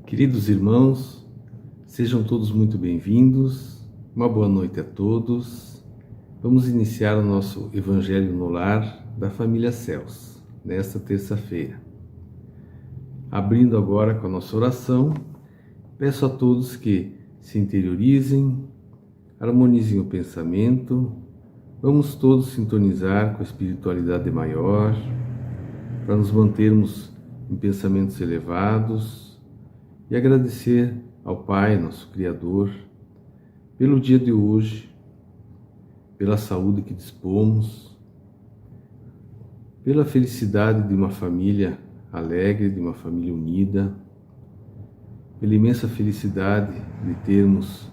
Queridos irmãos, sejam todos muito bem-vindos, uma boa noite a todos. Vamos iniciar o nosso Evangelho no Lar da família Cels, nesta terça-feira. Abrindo agora com a nossa oração, peço a todos que se interiorizem, harmonizem o pensamento, vamos todos sintonizar com a espiritualidade maior, para nos mantermos em pensamentos elevados, e agradecer ao Pai, nosso Criador, pelo dia de hoje, pela saúde que dispomos, pela felicidade de uma família alegre, de uma família unida, pela imensa felicidade de termos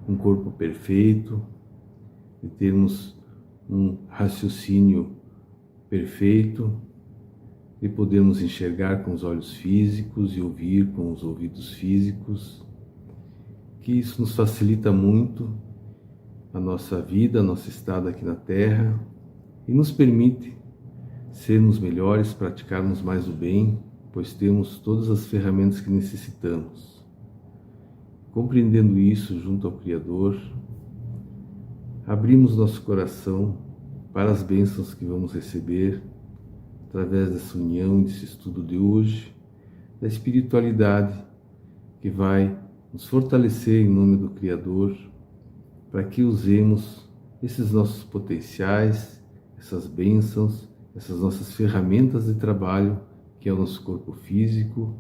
um corpo perfeito, de termos um raciocínio perfeito, de podermos enxergar com os olhos físicos e ouvir com os ouvidos físicos, que isso nos facilita muito a nossa vida, a nosso estado aqui na Terra e nos permite sermos melhores, praticarmos mais o bem, pois temos todas as ferramentas que necessitamos. Compreendendo isso junto ao Criador, abrimos nosso coração para as bênçãos que vamos receber através dessa união, desse estudo de hoje, da espiritualidade que vai nos fortalecer em nome do Criador, para que usemos esses nossos potenciais, essas bênçãos, essas nossas ferramentas de trabalho, que é o nosso corpo físico,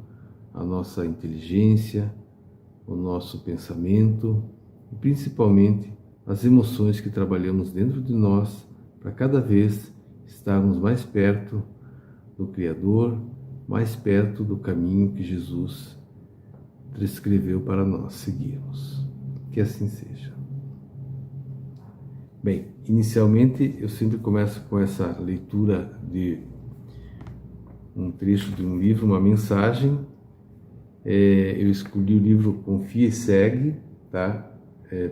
a nossa inteligência, o nosso pensamento e principalmente as emoções que trabalhamos dentro de nós, para cada vez estarmos mais perto do Criador, mais perto do caminho que Jesus prescreveu para nós seguirmos. Que assim seja. Bem, inicialmente eu sempre começo com essa leitura de um trecho de um livro, uma mensagem. Eu escolhi o livro Confia e Segue, tá?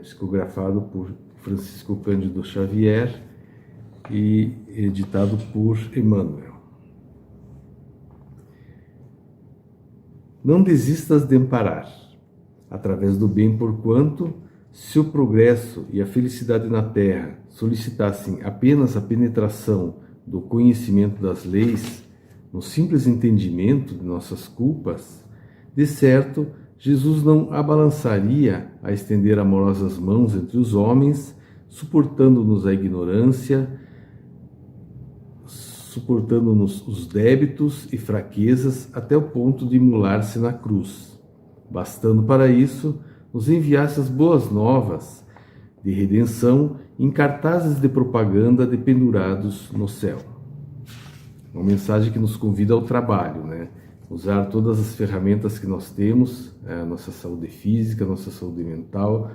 Psicografado por Francisco Cândido Xavier e editado por Emmanuel. Não desistas de amparar, através do bem, porquanto, se o progresso e a felicidade na Terra solicitassem apenas a penetração do conhecimento das leis, no simples entendimento de nossas culpas, de certo, Jesus não abalançaria a estender amorosas mãos entre os homens, suportando-nos a ignorância, suportando-nos os débitos e fraquezas até o ponto de imular-se na cruz, bastando para isso nos enviasse as boas novas de redenção em cartazes de propaganda dependurados no céu. Uma mensagem que nos convida ao trabalho, né? Usar todas as ferramentas que nós temos, a nossa saúde física, a nossa saúde mental,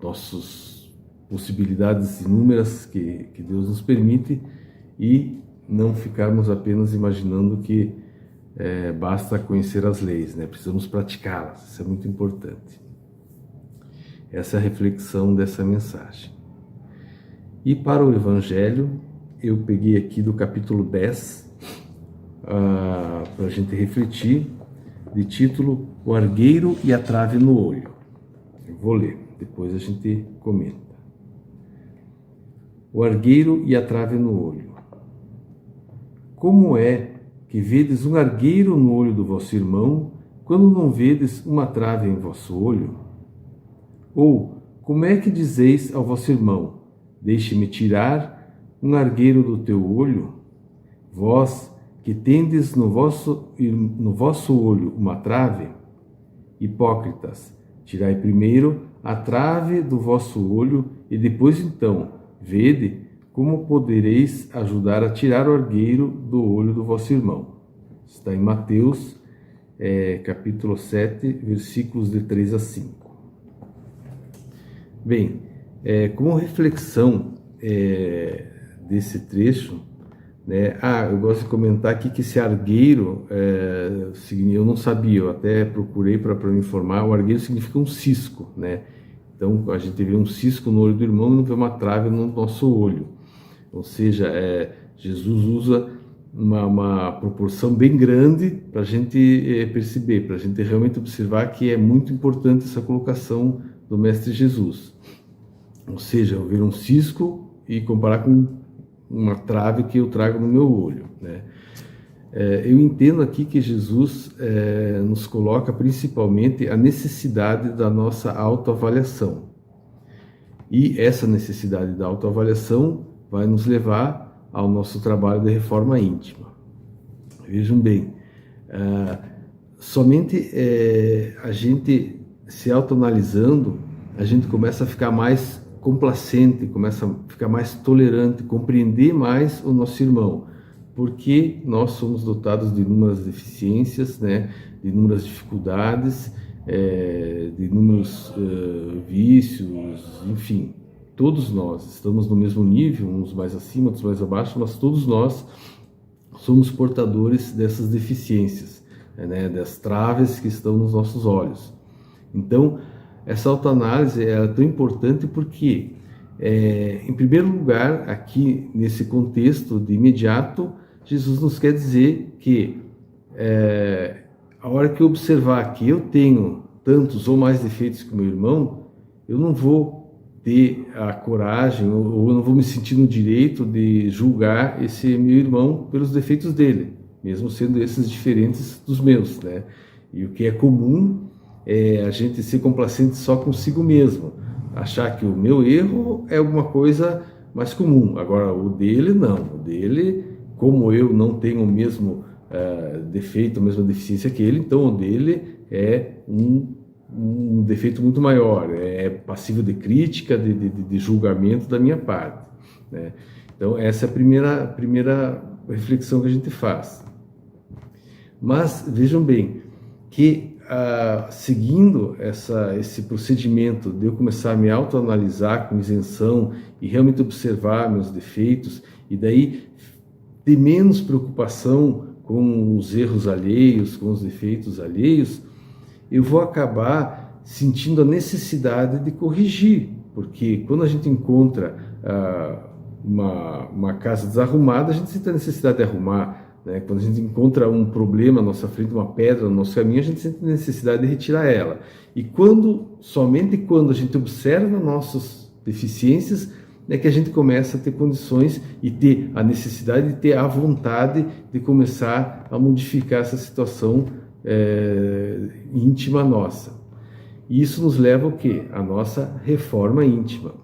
nossas possibilidades inúmeras que Deus nos permite e não ficarmos apenas imaginando que basta conhecer as leis, né? Precisamos praticá-las, isso é muito importante. Essa é a reflexão dessa mensagem. E para o Evangelho, eu peguei aqui do capítulo 10, para a gente refletir, de título O Argueiro e a Trave no Olho. Eu vou ler, depois a gente comenta. O argueiro e a trave no olho. Como é que vedes um argueiro no olho do vosso irmão, quando não vedes uma trave em vosso olho? Ou, como é que dizeis ao vosso irmão, deixe-me tirar um argueiro do teu olho? Vós, que tendes no vosso olho uma trave? Hipócritas, tirai primeiro a trave do vosso olho, e depois então, vede como podereis ajudar a tirar o argueiro do olho do vosso irmão. Está em Mateus, capítulo 7, versículos de 3 a 5. Bem, como reflexão desse trecho, né? Eu gosto de comentar aqui que esse argueiro, eu não sabia, eu até procurei para me informar, o argueiro significa um cisco, né? Então a gente vê um cisco no olho do irmão e não vê uma trave no nosso olho. Ou seja, Jesus usa uma proporção bem grande para a gente perceber, para a gente realmente observar que é muito importante essa colocação do Mestre Jesus. Ou seja, eu ver um cisco e comparar com uma trave que eu trago no meu olho, né? Eu entendo aqui que Jesus nos coloca principalmente a necessidade da nossa autoavaliação. E essa necessidade da autoavaliação vai nos levar ao nosso trabalho de reforma íntima. Vejam bem, somente a gente se autoanalisando, a gente começa a ficar mais complacente, começa a ficar mais tolerante, compreender mais o nosso irmão, porque nós somos dotados de inúmeras deficiências, né, de inúmeras dificuldades, de inúmeros vícios, enfim, todos nós estamos no mesmo nível, uns mais acima, outros mais abaixo, mas todos nós somos portadores dessas deficiências, né, das traves que estão nos nossos olhos. Então, essa autoanálise é tão importante porque, em primeiro lugar, aqui nesse contexto de imediato, Jesus nos quer dizer que a hora que eu observar que eu tenho tantos ou mais defeitos que o meu irmão, eu não vou ter a coragem ou eu não vou me sentir no direito de julgar esse meu irmão pelos defeitos dele, mesmo sendo esses diferentes dos meus, né? E o que é comum é a gente ser complacente só consigo mesmo, achar que o meu erro é alguma coisa mais comum, agora o dele não, o dele, como eu não tenho o mesmo defeito, a mesma deficiência que ele, então o dele é um defeito muito maior, é passível de crítica, de julgamento da minha parte, né? Então essa é a primeira reflexão que a gente faz. Mas vejam bem que seguindo esse procedimento de eu começar a me autoanalisar com isenção e realmente observar meus defeitos, e daí ter menos preocupação com os erros alheios, com os defeitos alheios, eu vou acabar sentindo a necessidade de corrigir, porque quando a gente encontra uma casa desarrumada, a gente sente a necessidade de arrumar, né? Quando a gente encontra um problema à nossa frente, uma pedra no nosso caminho, a gente sente a necessidade de retirar ela. E somente quando a gente observa nossas deficiências, é que a gente começa a ter condições e ter a necessidade de ter a vontade de começar a modificar essa situação íntima nossa. E isso nos leva ao quê? A nossa reforma íntima.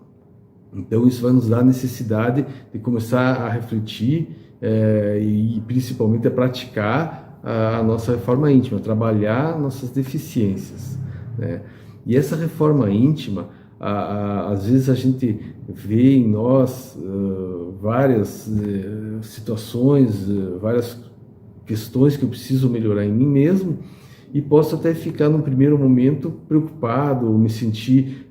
Então isso vai nos dar a necessidade de começar a refletir e principalmente a praticar a nossa reforma íntima, trabalhar nossas deficiências, né? E essa reforma íntima, às vezes a gente vê em nós várias situações, várias questões que eu preciso melhorar em mim mesmo, e posso até ficar num primeiro momento preocupado, me sentir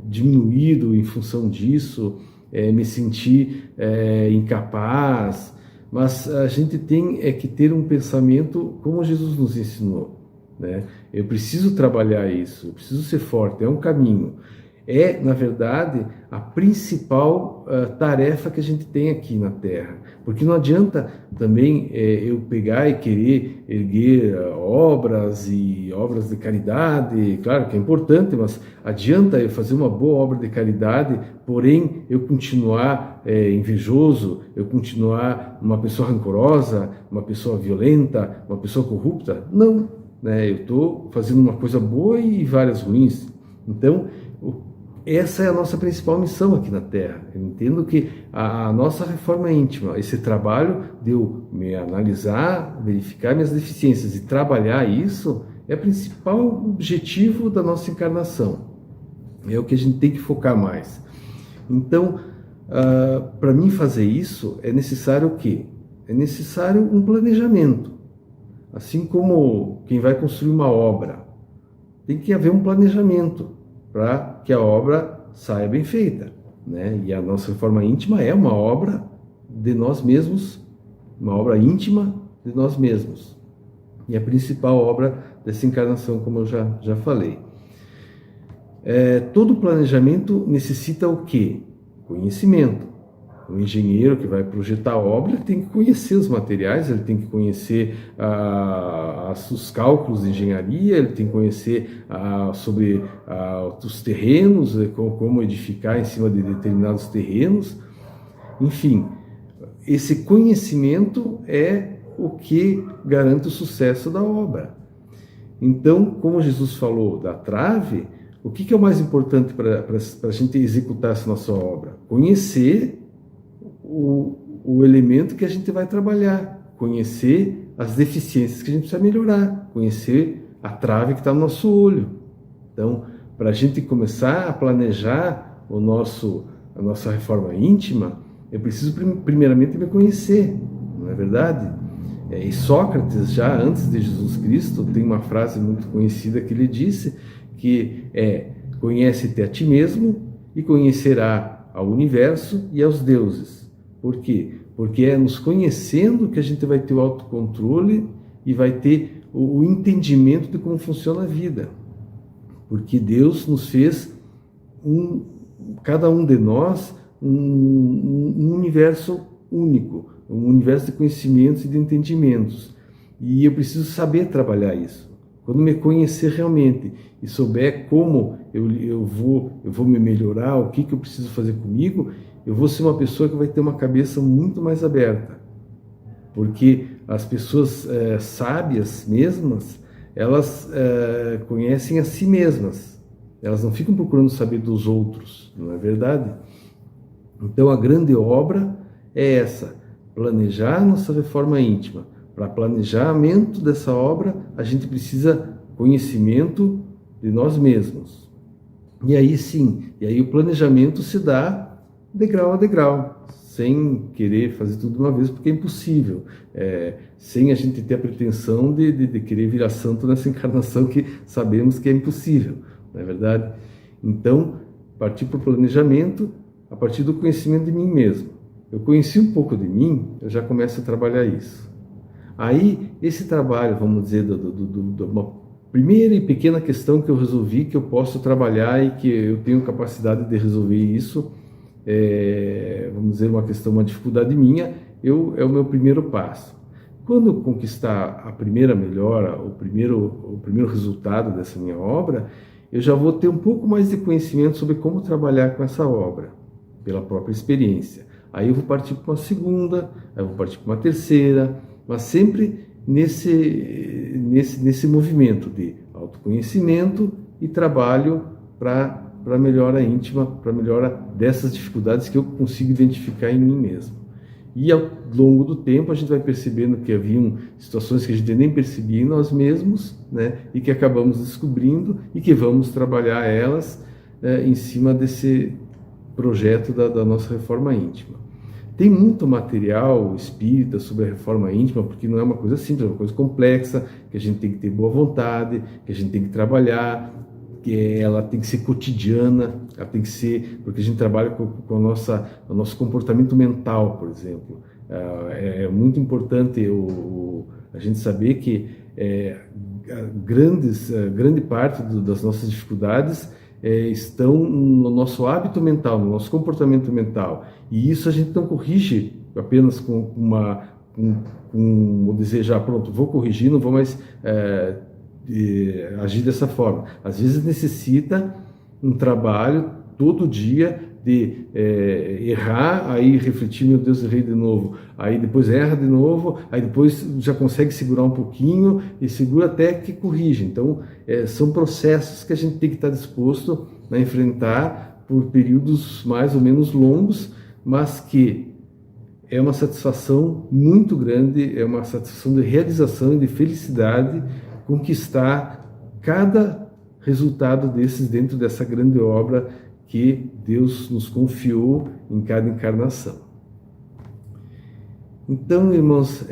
diminuído em função disso, me sentir incapaz, mas a gente tem que ter um pensamento como Jesus nos ensinou, né? Eu preciso trabalhar isso, eu preciso ser forte, é um caminho. Na verdade, a principal tarefa que a gente tem aqui na Terra. Porque não adianta também eu pegar e querer erguer obras e obras de caridade, claro que é importante, mas adianta eu fazer uma boa obra de caridade, porém eu continuar invejoso, eu continuar uma pessoa rancorosa, uma pessoa violenta, uma pessoa corrupta? Não, né? Eu estou fazendo uma coisa boa e várias ruins. Então, essa é a nossa principal missão aqui na Terra. Eu entendo que a nossa reforma íntima, esse trabalho de eu me analisar, verificar minhas deficiências e trabalhar isso, é o principal objetivo da nossa encarnação. É o que a gente tem que focar mais. Então, para mim fazer isso, é necessário o quê? É necessário um planejamento. Assim como quem vai construir uma obra, tem que haver um planejamento para que a obra saia bem feita, né? E a nossa reforma íntima é uma obra de nós mesmos, uma obra íntima de nós mesmos. E a principal obra dessa encarnação, como eu já falei. Todo planejamento necessita o quê? Conhecimento. O engenheiro que vai projetar a obra, ele tem que conhecer os materiais, ele tem que conhecer os cálculos de engenharia, ele tem que conhecer sobre os terrenos, como edificar em cima de determinados terrenos. Enfim, esse conhecimento é o que garante o sucesso da obra. Então, como Jesus falou da trave, o que é o mais importante para a gente executar essa nossa obra? Conhecer o elemento que a gente vai trabalhar, conhecer as deficiências que a gente precisa melhorar, conhecer a trave que está no nosso olho. Então, para a gente começar a planejar a nossa reforma íntima, eu preciso primeiramente me conhecer, não é verdade? E Sócrates, já antes de Jesus Cristo, tem uma frase muito conhecida que ele disse, que é: conhece-te a ti mesmo e conhecerá ao universo e aos deuses. Por quê? Porque é nos conhecendo que a gente vai ter o autocontrole e vai ter o entendimento de como funciona a vida. Porque Deus nos fez, cada um de nós, um universo único, um universo de conhecimentos e de entendimentos. E eu preciso saber trabalhar isso. Quando me conhecer realmente e souber como eu vou me melhorar, o que eu preciso fazer comigo, eu vou ser uma pessoa que vai ter uma cabeça muito mais aberta. Porque as pessoas sábias mesmas, elas conhecem a si mesmas. Elas não ficam procurando saber dos outros, não é verdade? Então a grande obra é essa: planejar nossa reforma íntima. Para planejamento dessa obra, a gente precisa conhecimento de nós mesmos. E aí sim, o planejamento se dá degrau a degrau, sem querer fazer tudo de uma vez, porque é impossível, sem a gente ter a pretensão de querer virar santo nessa encarnação, que sabemos que é impossível, não é verdade? Então, partir para o planejamento a partir do conhecimento de mim mesmo. Eu conheci um pouco de mim, eu já começo a trabalhar isso. Aí, esse trabalho, vamos dizer, de uma primeira e pequena questão que eu resolvi, que eu posso trabalhar e que eu tenho capacidade de resolver isso, vamos dizer, uma dificuldade minha, é o meu primeiro passo. Quando eu conquistar a primeira melhora, o primeiro resultado dessa minha obra, eu já vou ter um pouco mais de conhecimento sobre como trabalhar com essa obra, pela própria experiência. Aí eu vou partir para uma segunda, aí eu vou partir para uma terceira, mas sempre nesse movimento de autoconhecimento e trabalho para a melhora íntima, para a melhora dessas dificuldades que eu consigo identificar em mim mesmo. E ao longo do tempo a gente vai percebendo que haviam situações que a gente nem percebia em nós mesmos, né, e que acabamos descobrindo e que vamos trabalhar elas em cima desse projeto da nossa reforma íntima. Tem muito material espírita sobre a reforma íntima, porque não é uma coisa simples, é uma coisa complexa, que a gente tem que ter boa vontade, que a gente tem que trabalhar, que ela tem que ser cotidiana, ela tem que ser, porque a gente trabalha com o nosso comportamento mental, por exemplo. É muito importante a gente saber que grande parte das nossas dificuldades estão no nosso hábito mental, no nosso comportamento mental. E isso a gente não corrige apenas vou dizer já, pronto, vou corrigir, não vou mais agir dessa forma. Às vezes necessita um trabalho todo dia de errar, aí refletir, meu Deus, errei de novo, aí depois erra de novo, aí depois já consegue segurar um pouquinho e segura até que corrige. Então, são processos que a gente tem que estar disposto a enfrentar por períodos mais ou menos longos, mas que é uma satisfação muito grande, é uma satisfação de realização e de felicidade conquistar cada resultado desses dentro dessa grande obra que Deus nos confiou em cada encarnação. Então, irmãos,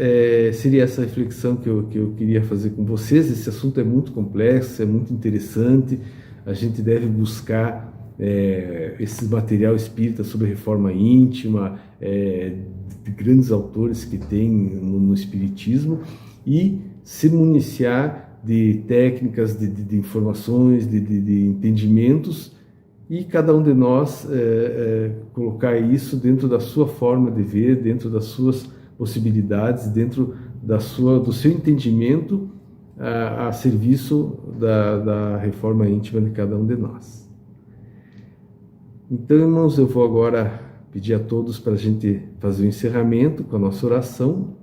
seria essa reflexão que eu queria fazer com vocês. Esse assunto é muito complexo, é muito interessante. A gente deve buscar esse material espírita sobre reforma íntima, de grandes autores que tem no Espiritismo, e se municiar de técnicas, de informações, de entendimentos e cada um de nós colocar isso dentro da sua forma de ver, dentro das suas possibilidades, dentro do seu entendimento a serviço da reforma íntima de cada um de nós. Então, irmãos, eu vou agora pedir a todos para a gente fazer o encerramento com a nossa oração,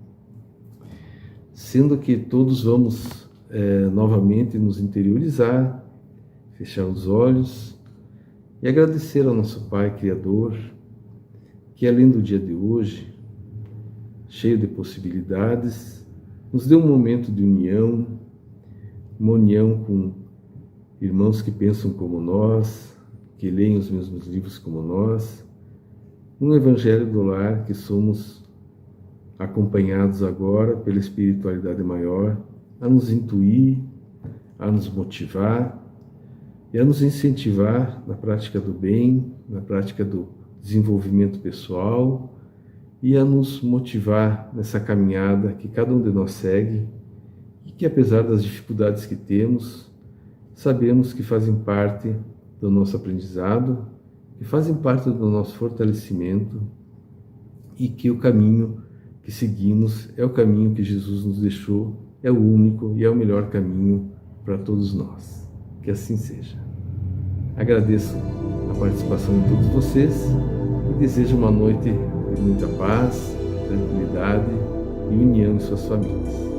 sendo que todos vamos novamente nos interiorizar, fechar os olhos e agradecer ao nosso Pai Criador, que além do dia de hoje, cheio de possibilidades, nos deu um momento de união, uma união com irmãos que pensam como nós, que leem os mesmos livros como nós, um Evangelho do Lar que somos acompanhados agora pela espiritualidade maior, a nos intuir, a nos motivar e a nos incentivar na prática do bem, na prática do desenvolvimento pessoal e a nos motivar nessa caminhada que cada um de nós segue e que, apesar das dificuldades que temos, sabemos que fazem parte do nosso aprendizado, que fazem parte do nosso fortalecimento e que o caminho que seguimos é o caminho que Jesus nos deixou, é o único e é o melhor caminho para todos nós. Que assim seja. Agradeço a participação de todos vocês e desejo uma noite de muita paz, tranquilidade e união em suas famílias.